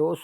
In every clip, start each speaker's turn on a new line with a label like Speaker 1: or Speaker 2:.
Speaker 1: 2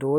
Speaker 1: 2